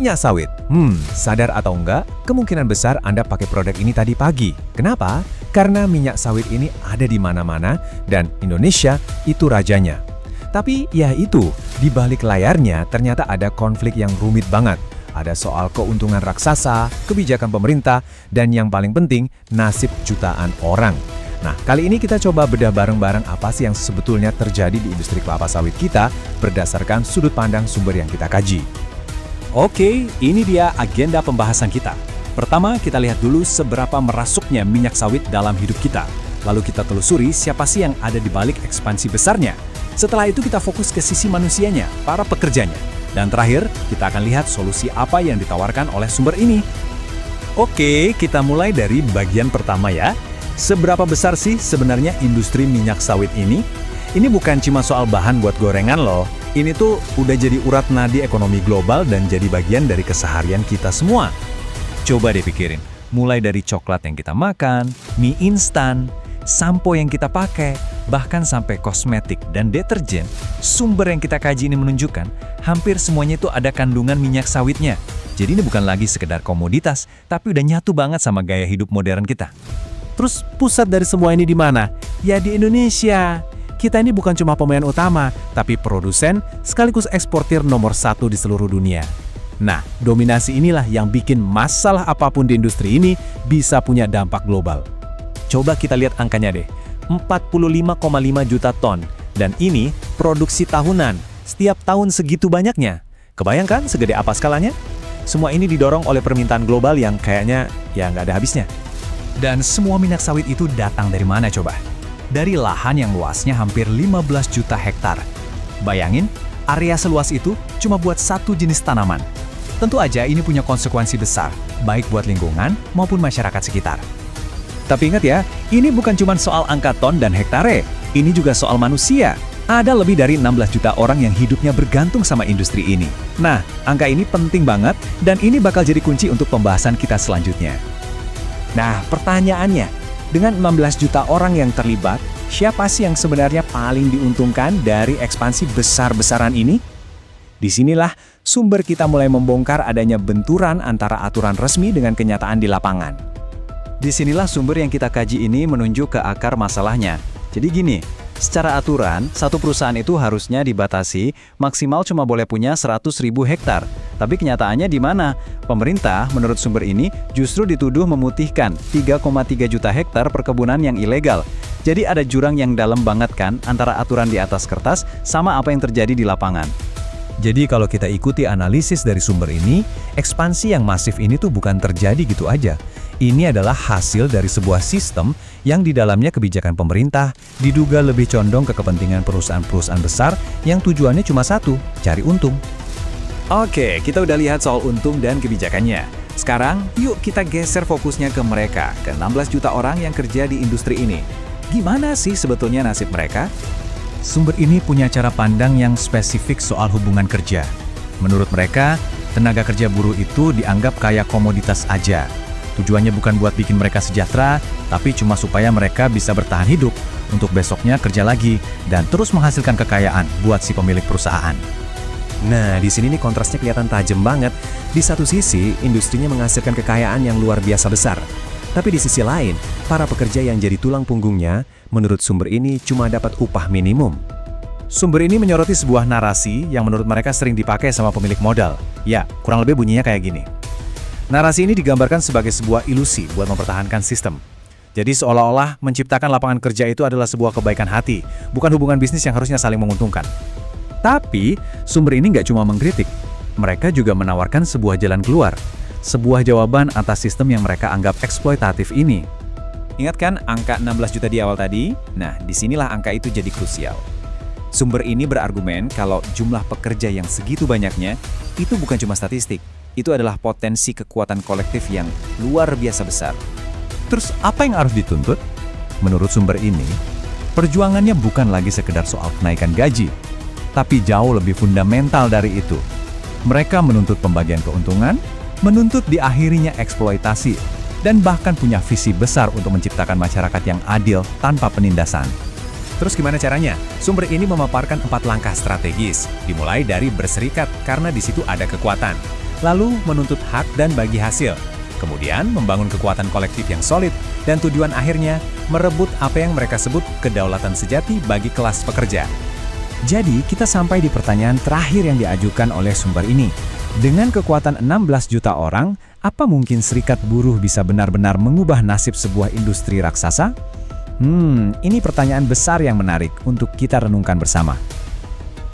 Minyak sawit. Sadar atau enggak, kemungkinan besar Anda pakai produk ini tadi pagi. Kenapa? Karena minyak sawit ini ada di mana-mana dan Indonesia itu rajanya. Tapi ya itu, di balik layarnya ternyata ada konflik yang rumit banget. Ada soal keuntungan raksasa, kebijakan pemerintah, dan yang paling penting, nasib jutaan orang. Nah, kali ini kita coba bedah bareng-bareng apa sih yang sebetulnya terjadi di industri kelapa sawit kita berdasarkan sudut pandang sumber yang kita kaji. Oke, ini dia agenda pembahasan kita. Pertama, kita lihat dulu seberapa merasuknya minyak sawit dalam hidup kita. Lalu kita telusuri siapa sih yang ada di balik ekspansi besarnya. Setelah itu kita fokus ke sisi manusianya, para pekerjanya. Dan terakhir, kita akan lihat solusi apa yang ditawarkan oleh sumber ini. Oke, kita mulai dari bagian pertama ya. Seberapa besar sih sebenarnya industri minyak sawit ini? Ini bukan cuma soal bahan buat gorengan loh. Ini tuh udah jadi urat nadi ekonomi global dan jadi bagian dari keseharian kita semua. Coba deh pikirin, mulai dari coklat yang kita makan, mie instan, sampo yang kita pakai, bahkan sampai kosmetik dan deterjen, sumber yang kita kaji ini menunjukkan hampir semuanya itu ada kandungan minyak sawitnya. Jadi ini bukan lagi sekedar komoditas, tapi udah nyatu banget sama gaya hidup modern kita. Terus pusat dari semua ini di mana? Ya di Indonesia. Kita ini bukan cuma pemain utama, tapi produsen sekaligus eksportir nomor 1 di seluruh dunia. Nah, dominasi inilah yang bikin masalah apapun di industri ini bisa punya dampak global. Coba kita lihat angkanya deh, 45,5 juta ton. Dan ini produksi tahunan, setiap tahun segitu banyaknya. Kebayangkan segede apa skalanya? Semua ini didorong oleh permintaan global yang kayaknya ya nggak ada habisnya. Dan semua minyak sawit itu datang dari mana coba? Dari lahan yang luasnya hampir 15 juta hektar. Bayangin, area seluas itu cuma buat satu jenis tanaman. Tentu aja ini punya konsekuensi besar, baik buat lingkungan maupun masyarakat sekitar. Tapi ingat ya, ini bukan cuma soal angka ton dan hektare, ini juga soal manusia. Ada lebih dari 16 juta orang yang hidupnya bergantung sama industri ini. Nah, angka ini penting banget dan ini bakal jadi kunci untuk pembahasan kita selanjutnya. Nah, pertanyaannya, dengan 16 juta orang yang terlibat, siapa sih yang sebenarnya paling diuntungkan dari ekspansi besar-besaran ini? Disinilah sumber kita mulai membongkar adanya benturan antara aturan resmi dengan kenyataan di lapangan. Disinilah sumber yang kita kaji ini menunjuk ke akar masalahnya. Jadi gini, secara aturan, satu perusahaan itu harusnya dibatasi maksimal cuma boleh punya 100.000 hektar. Tapi kenyataannya di mana? Pemerintah, menurut sumber ini, justru dituduh memutihkan 3,3 juta hektar perkebunan yang ilegal. Jadi ada jurang yang dalam banget kan antara aturan di atas kertas sama apa yang terjadi di lapangan. Jadi kalau kita ikuti analisis dari sumber ini, ekspansi yang masif ini tuh bukan terjadi gitu aja. Ini adalah hasil dari sebuah sistem yang di dalamnya kebijakan pemerintah diduga lebih condong ke kepentingan perusahaan-perusahaan besar yang tujuannya cuma satu, cari untung. Oke, kita udah lihat soal untung dan kebijakannya. Sekarang, yuk kita geser fokusnya ke mereka, ke 16 juta orang yang kerja di industri ini. Gimana sih sebetulnya nasib mereka? Sumber ini punya cara pandang yang spesifik soal hubungan kerja. Menurut mereka, tenaga kerja buruh itu dianggap kayak komoditas aja. Tujuannya bukan buat bikin mereka sejahtera, tapi cuma supaya mereka bisa bertahan hidup untuk besoknya kerja lagi dan terus menghasilkan kekayaan buat si pemilik perusahaan. Nah, di sini nih kontrasnya kelihatan tajam banget. Di satu sisi, industrinya menghasilkan kekayaan yang luar biasa besar. Tapi di sisi lain, para pekerja yang jadi tulang punggungnya, menurut sumber ini cuma dapat upah minimum. Sumber ini menyoroti sebuah narasi yang menurut mereka sering dipakai sama pemilik modal. Ya, kurang lebih bunyinya kayak gini. Narasi ini digambarkan sebagai sebuah ilusi buat mempertahankan sistem. Jadi seolah-olah menciptakan lapangan kerja itu adalah sebuah kebaikan hati, bukan hubungan bisnis yang harusnya saling menguntungkan. Tapi, sumber ini nggak cuma mengkritik. Mereka juga menawarkan sebuah jalan keluar. Sebuah jawaban atas sistem yang mereka anggap eksploitatif ini. Ingat kan angka 16 juta di awal tadi? Nah, disinilah angka itu jadi krusial. Sumber ini berargumen kalau jumlah pekerja yang segitu banyaknya, itu bukan cuma statistik. Itu adalah potensi kekuatan kolektif yang luar biasa besar. Terus apa yang harus dituntut? Menurut sumber ini, perjuangannya bukan lagi sekedar soal kenaikan gaji, tapi jauh lebih fundamental dari itu. Mereka menuntut pembagian keuntungan, menuntut diakhirinya eksploitasi, dan bahkan punya visi besar untuk menciptakan masyarakat yang adil tanpa penindasan. Terus gimana caranya? Sumber ini memaparkan 4 langkah strategis, dimulai dari berserikat karena di situ ada kekuatan. lalu menuntut hak dan bagi hasil. Kemudian membangun kekuatan kolektif yang solid, dan tujuan akhirnya merebut apa yang mereka sebut kedaulatan sejati bagi kelas pekerja. Jadi, kita sampai di pertanyaan terakhir yang diajukan oleh sumber ini. Dengan kekuatan 16 juta orang, apa mungkin serikat buruh bisa benar-benar mengubah nasib sebuah industri raksasa? Ini pertanyaan besar yang menarik untuk kita renungkan bersama.